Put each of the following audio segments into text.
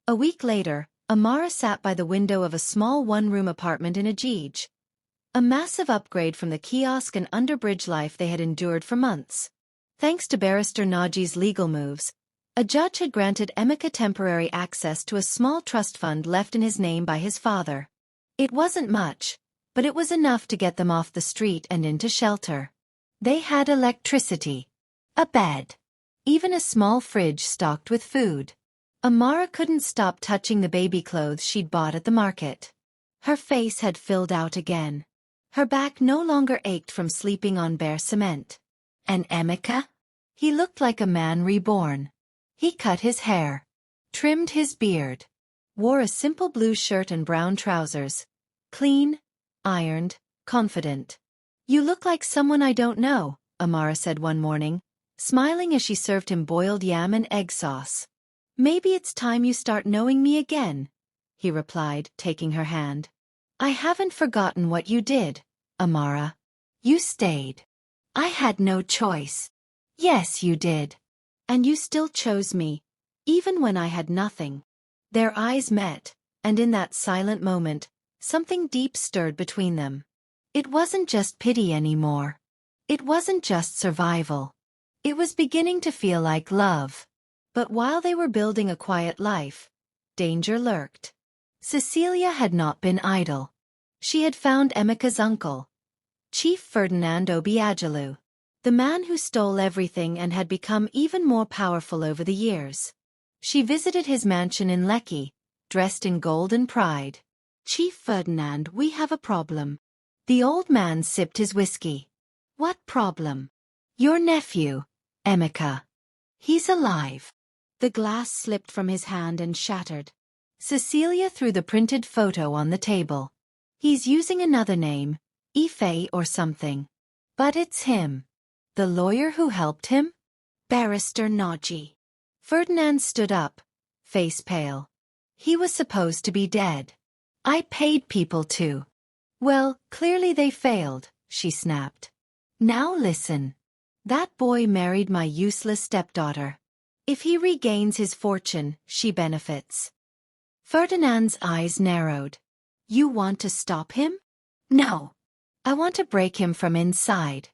A week later, Amara sat by the window of a small one-room apartment in Ajij. A massive upgrade from the kiosk and underbridge life they had endured for months. Thanks to Barrister Naji's legal moves, a judge had granted Emeka temporary access to a small trust fund left in his name by his father. It wasn't much, but it was enough to get them off the street and into shelter. They had electricity, a bed, even a small fridge stocked with food. Amara couldn't stop touching the baby clothes she'd bought at the market. Her face had filled out again. Her back no longer ached from sleeping on bare cement. And Emeka? He looked like a man reborn. He cut his hair, trimmed his beard, wore a simple blue shirt and brown trousers. Clean, ironed, confident. "You look like someone I don't know," Amara said one morning, smiling as she served him boiled yam and egg sauce. "Maybe it's time you start knowing me again," he replied, taking her hand. "I haven't forgotten what you did, Amara. You stayed. I had no choice." "Yes, you did. And you still chose me, even when I had nothing." Their eyes met, and in that silent moment, something deep stirred between them. It wasn't just pity anymore. It wasn't just survival. It was beginning to feel like love. But while they were building a quiet life, danger lurked. Cecilia had not been idle. She had found Emeka's uncle, Chief Ferdinand Obiajalu, the man who stole everything and had become even more powerful over the years. She visited his mansion in Lekki, dressed in gold and pride. "Chief Ferdinand, we have a problem." The old man sipped his whiskey. "What problem?" "Your nephew, Emeka. He's alive." The glass slipped from his hand and shattered. Cecilia threw the printed photo on the table. "He's using another name, Ife or something. But it's him." "The lawyer who helped him?" "Barrister Naji." Ferdinand stood up, face pale. "He was supposed to be dead. I paid people to." "Well, clearly they failed," she snapped. "Now listen. That boy married my useless stepdaughter. If he regains his fortune, she benefits." Ferdinand's eyes narrowed. "You want to stop him?" "No. I want to break him from inside.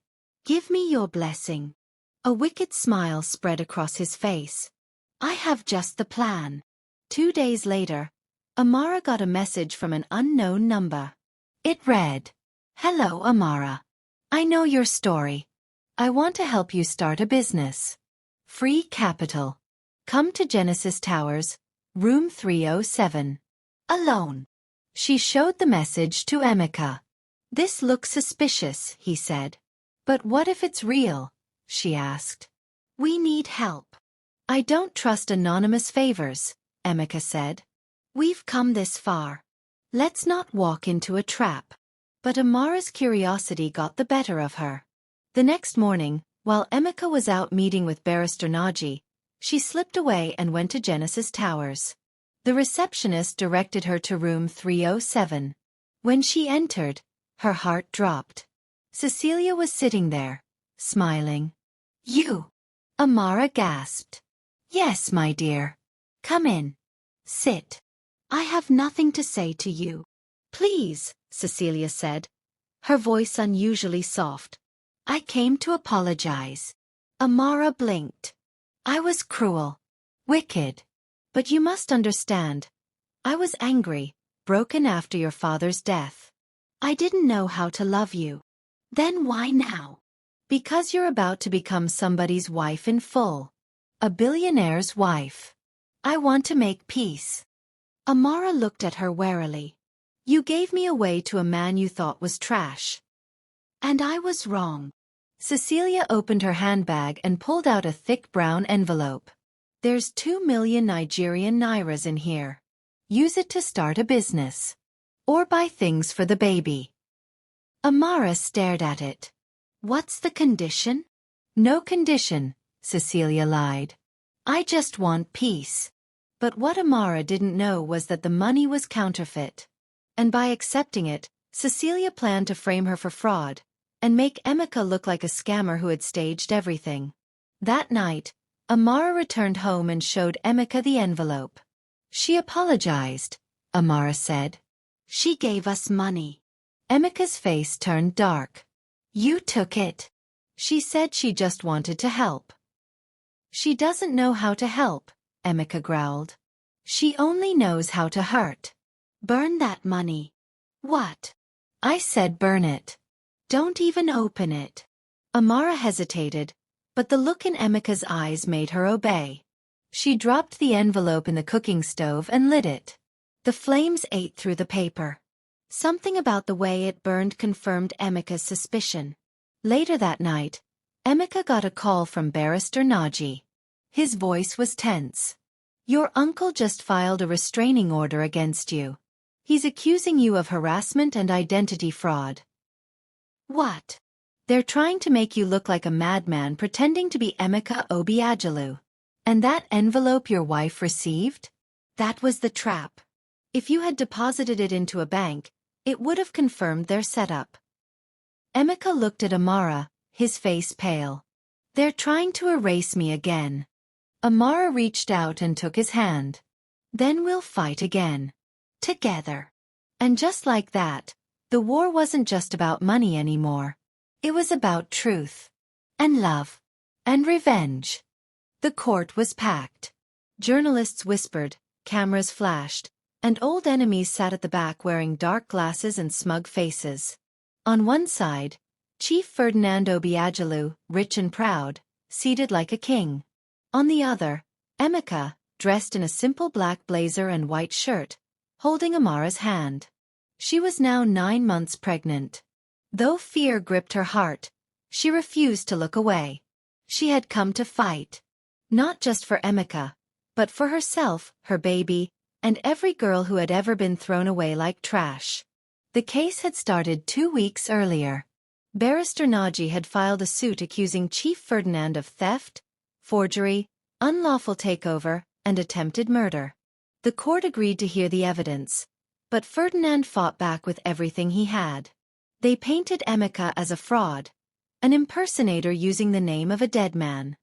Give me your blessing." A wicked smile spread across his face. "I have just the plan." 2 days later, Amara got a message from an unknown number. It read, "Hello, Amara. I know your story. I want to help you start a business. Free capital. Come to Genesis Towers, room 307. Alone." She showed the message to Emeka. "This looks suspicious," he said. "But what if it's real?" she asked. "We need help." "I don't trust anonymous favors," Emeka said. "We've come this far. Let's not walk into a trap." But Amara's curiosity got the better of her. The next morning, while Emeka was out meeting with Barrister Naji, she slipped away and went to Genesis Towers. The receptionist directed her to room 307. When she entered, her heart dropped. Cecilia was sitting there, smiling. "You?" Amara gasped. "Yes, my dear. Come in. Sit. I have nothing to say to you." "Please," Cecilia said, her voice unusually soft. "I came to apologize." Amara blinked. "I was cruel. Wicked. But you must understand. I was angry, broken after your father's death. I didn't know how to love you." "Then why now?" "Because you're about to become somebody's wife in full. A billionaire's wife. I want to make peace." Amara looked at her warily. "You gave me away to a man you thought was trash. And I was wrong." Cecilia opened her handbag and pulled out a thick brown envelope. "There's 2 million Nigerian nairas in here. Use it to start a business. Or buy things for the baby." Amara stared at it. "What's the condition?" "No condition," Cecilia lied. "I just want peace." But what Amara didn't know was that the money was counterfeit. And by accepting it, Cecilia planned to frame her for fraud and make Emeka look like a scammer who had staged everything. That night, Amara returned home and showed Emeka the envelope. She apologized, Amara said. She gave us money. Emeka's face turned dark. You took it. She said she just wanted to help. She doesn't know how to help, Emeka growled. She only knows how to hurt. Burn that money. What? I said burn it. Don't even open it. Amara hesitated, but the look in Emeka's eyes made her obey. She dropped the envelope in the cooking stove and lit it. The flames ate through the paper. Something about the way it burned confirmed Emeka's suspicion. Later that night, Emeka got a call from Barrister Naji. His voice was tense. Your uncle just filed a restraining order against you. He's accusing you of harassment and identity fraud. What? They're trying to make you look like a madman pretending to be Emeka Obiajalu. And that envelope your wife received? That was the trap. If you had deposited it into a bank, it would have confirmed their setup. Emeka looked at Amara, his face pale. They're trying to erase me again. Amara reached out and took his hand. Then we'll fight again. Together. And just like that, the war wasn't just about money anymore. It was about truth. And love. And revenge. The court was packed. Journalists whispered, cameras flashed, and old enemies sat at the back wearing dark glasses and smug faces. On one side, Chief Ferdinand Obiajalu, rich and proud, seated like a king. On the other, Emeka, dressed in a simple black blazer and white shirt, holding Amara's hand. She was now 9 months pregnant. Though fear gripped her heart, she refused to look away. She had come to fight. Not just for Emeka, but for herself, her baby, and every girl who had ever been thrown away like trash. The case had started 2 weeks earlier. Barrister Naji had filed a suit accusing Chief Ferdinand of theft, forgery, unlawful takeover, and attempted murder. The court agreed to hear the evidence, but Ferdinand fought back with everything he had. They painted Emeka as a fraud, an impersonator using the name of a dead man.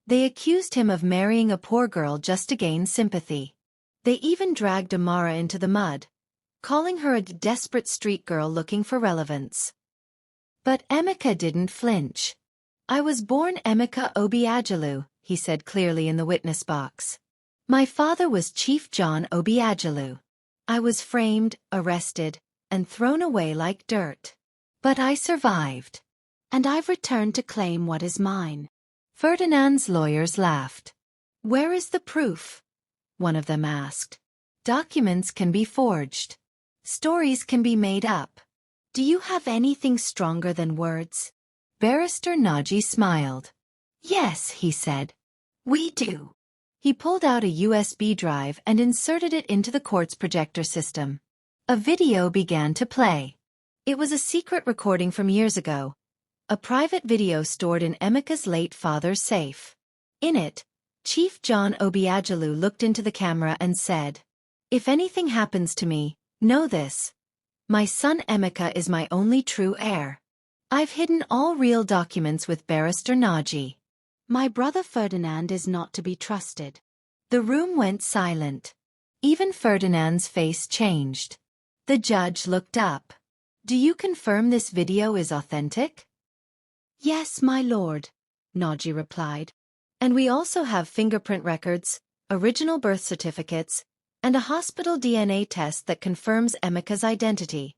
They accused him of marrying a poor girl just to gain sympathy. They even dragged Amara into the mud, calling her a desperate street girl looking for relevance. But Emeka didn't flinch. I was born Emeka Obiajalu, he said clearly in the witness box. My father was Chief John Obiajalu. I was framed, arrested, and thrown away like dirt. But I survived. And I've returned to claim what is mine. Ferdinand's lawyers laughed. Where is the proof? One of them asked. Documents can be forged. Stories can be made up. Do you have anything stronger than words? Barrister Naji smiled. Yes, he said. We do. He pulled out a USB drive and inserted it into the court's projector system. A video began to play. It was a secret recording from years ago. A private video stored in Emeka's late father's safe. In it, Chief John Obiajalu looked into the camera and said, If anything happens to me, know this. My son Emeka is my only true heir. I've hidden all real documents with Barrister Naji. My brother Ferdinand is not to be trusted. The room went silent. Even Ferdinand's face changed. The judge looked up. Do you confirm this video is authentic? Yes, my lord, Naji replied. And we also have fingerprint records, original birth certificates, and a hospital DNA test that confirms Emeka's identity.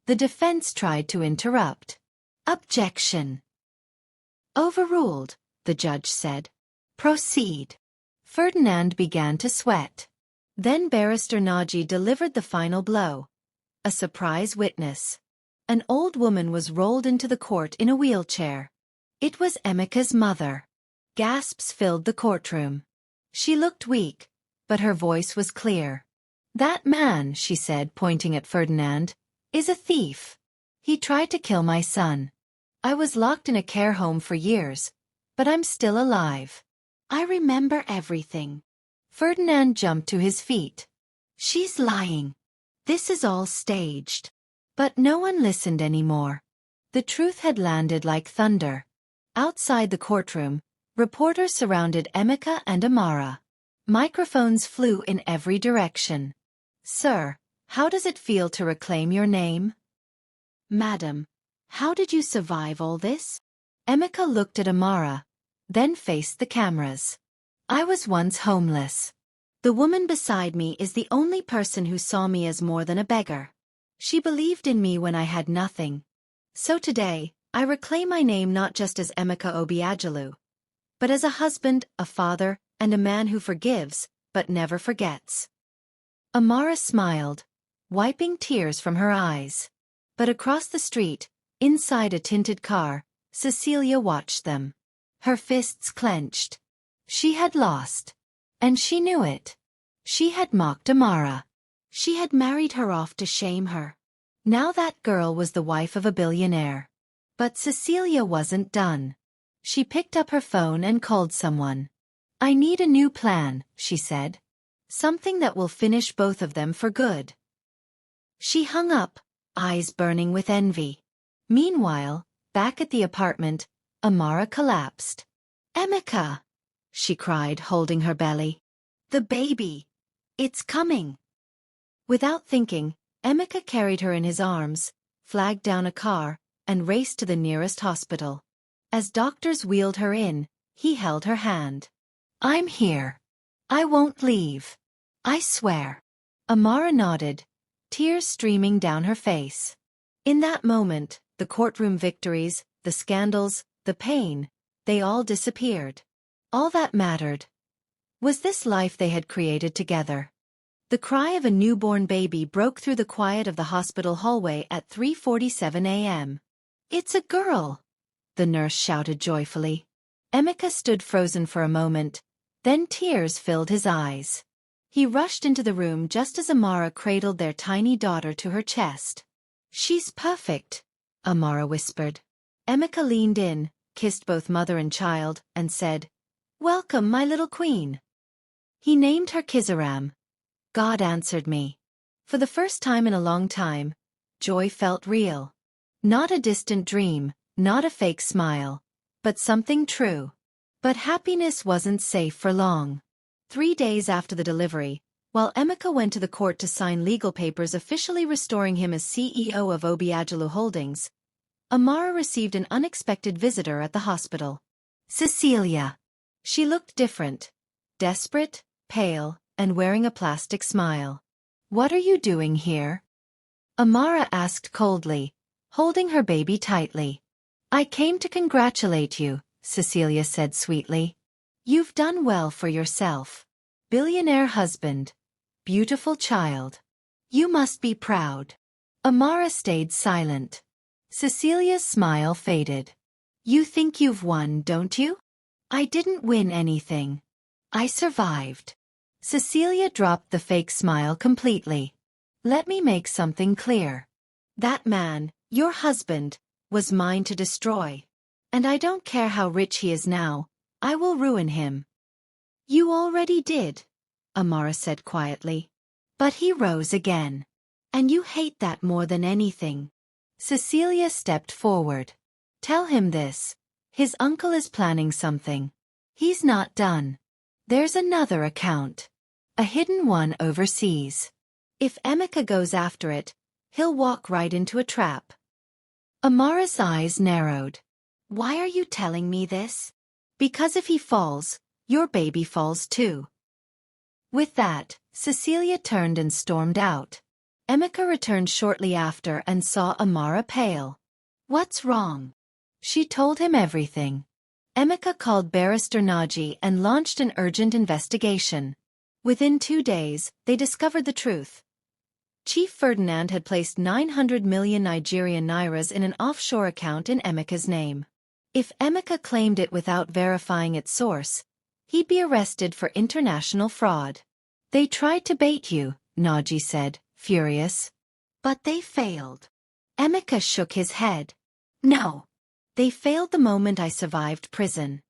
The defense tried to interrupt. Objection. Overruled, the judge said. Proceed. Ferdinand began to sweat. Then Barrister Naji delivered the final blow. A surprise witness. An old woman was rolled into the court in a wheelchair. It was Emeka's mother. Gasps filled the courtroom. She looked weak, but her voice was clear. That man, she said, pointing at Ferdinand, is a thief. He tried to kill my son. I was locked in a care home for years, but I'm still alive. I remember everything. Ferdinand jumped to his feet. She's lying. This is all staged. But no one listened anymore. The truth had landed like thunder. Outside the courtroom, reporters surrounded Emeka and Amara. Microphones flew in every direction. "Sir, how does it feel to reclaim your name?" "Madam, how did you survive all this?" Emeka looked at Amara, then faced the cameras. "I was once homeless. The woman beside me is the only person who saw me as more than a beggar. She believed in me when I had nothing. So today, I reclaim my name not just as Emeka Obiajalu, but as a husband, a father, and a man who forgives, but never forgets." Amara smiled, wiping tears from her eyes. But across the street, inside a tinted car, Cecilia watched them. Her fists clenched. She had lost. And she knew it. She had mocked Amara. She had married her off to shame her. Now that girl was the wife of a billionaire. But Cecilia wasn't done. She picked up her phone and called someone. "I need a new plan," she said. "Something that will finish both of them for good." She hung up, eyes burning with envy. Meanwhile, back at the apartment, Amara collapsed. "Emeka!" she cried, holding her belly. "The baby! It's coming!" Without thinking, Emeka carried her in his arms, flagged down a car, and raced to the nearest hospital. As doctors wheeled her in, he held her hand. "I'm here. I won't leave. I swear." Amara nodded, tears streaming down her face. In that moment, the courtroom victories, the scandals, the pain, they all disappeared. All that mattered was this life they had created together. The cry of a newborn baby broke through the quiet of the hospital hallway at 3:47 a.m. "It's a girl!" the nurse shouted joyfully. Emeka stood frozen for a moment, then tears filled his eyes. He rushed into the room just as Amara cradled their tiny daughter to her chest. "She's perfect," Amara whispered. Emeka leaned in, kissed both mother and child, and said, "Welcome, my little queen." He named her Kizaram. God answered me. For the first time in a long time, joy felt real. Not a distant dream, not a fake smile, but something true. But happiness wasn't safe for long. 3 days after the delivery, while Emeka went to the court to sign legal papers officially restoring him as CEO of Obiajalu Holdings, Amara received an unexpected visitor at the hospital. Cecilia. She looked different. Desperate, pale, and wearing a plastic smile. "What are you doing here?" Amara asked coldly, holding her baby tightly. "I came to congratulate you," Cecilia said sweetly. "You've done well for yourself. Billionaire husband. Beautiful child. You must be proud." Amara stayed silent. Cecilia's smile faded. "You think you've won, don't you?" "I didn't win anything. I survived." Cecilia dropped the fake smile completely. "Let me make something clear. That man, your husband, was mine to destroy. And I don't care how rich he is now, I will ruin him." "You already did," Amara said quietly. "But he rose again. And you hate that more than anything." Cecilia stepped forward. "Tell him this. His uncle is planning something. He's not done. There's another account. A hidden one overseas. If Emeka goes after it, he'll walk right into a trap." Amara's eyes narrowed. "Why are you telling me this?" "Because if he falls, your baby falls too." With that, Cecilia turned and stormed out. Emeka returned shortly after and saw Amara pale. "What's wrong?" She told him everything. Emeka called Barrister Naji and launched an urgent investigation. Within 2 days, they discovered the truth. Chief Ferdinand had placed 900 million Nigerian nairas in an offshore account in Emeka's name. If Emeka claimed it without verifying its source, he'd be arrested for international fraud. "They tried to bait you," Naji said, furious. "But they failed." Emeka shook his head. "No. They failed the moment I survived prison.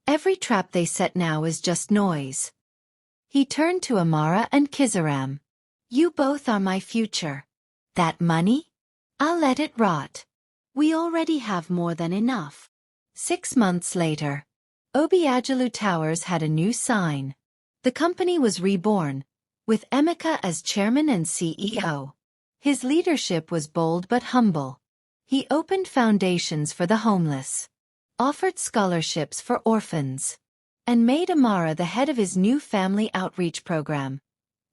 Every trap they set now is just noise." He turned to Amara and Kizaram. "You both are my future. That money? I'll let it rot. We already have more than enough." 6 months later, Obiajalu Towers had a new sign. The company was reborn, with Emeka as chairman and CEO. His leadership was bold but humble. He opened foundations for the homeless, offered scholarships for orphans, and made Amara the head of his new family outreach program,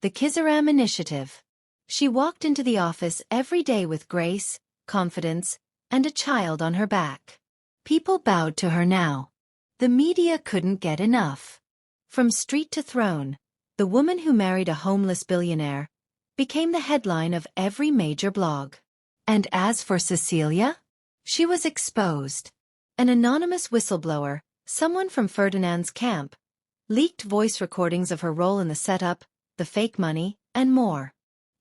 the Kizaram Initiative. She walked into the office every day with grace, confidence, and a child on her back. People bowed to her now. The media couldn't get enough. From street to throne, the woman who married a homeless billionaire became the headline of every major blog. And as for Cecilia, she was exposed. An anonymous whistleblower, someone from Ferdinand's camp, leaked voice recordings of her role in the setup, the fake money, and more.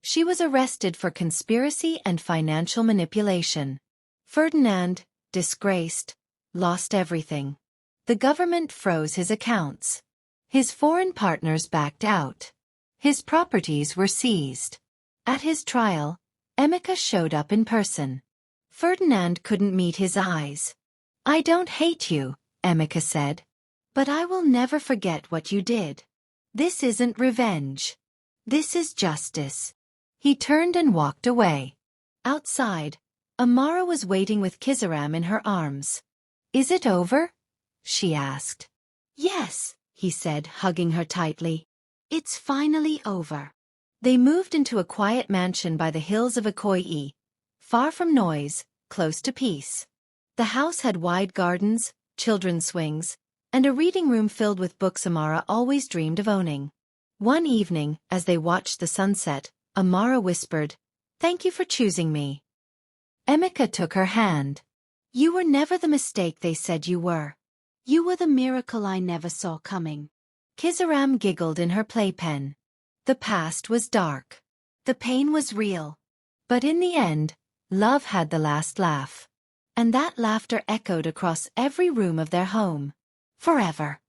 She was arrested for conspiracy and financial manipulation. Ferdinand, disgraced, lost everything. The government froze his accounts. His foreign partners backed out. His properties were seized. At his trial, Emeka showed up in person. Ferdinand couldn't meet his eyes. "I don't hate you," Emeka said. "But I will never forget what you did. This isn't revenge. This is justice." He turned and walked away. Outside, Amara was waiting with Kizaram in her arms. "Is it over?" she asked. "Yes," he said, hugging her tightly. "It's finally over." They moved into a quiet mansion by the hills of Ikoyi, far from noise, close to peace. The house had wide gardens, children's swings, and a reading room filled with books Amara always dreamed of owning. One evening, as they watched the sunset, Amara whispered, "Thank you for choosing me." Emeka took her hand. "You were never the mistake they said you were. You were the miracle I never saw coming." Kizaram giggled in her playpen. The past was dark. The pain was real. But in the end, love had the last laugh. And that laughter echoed across every room of their home. Forever.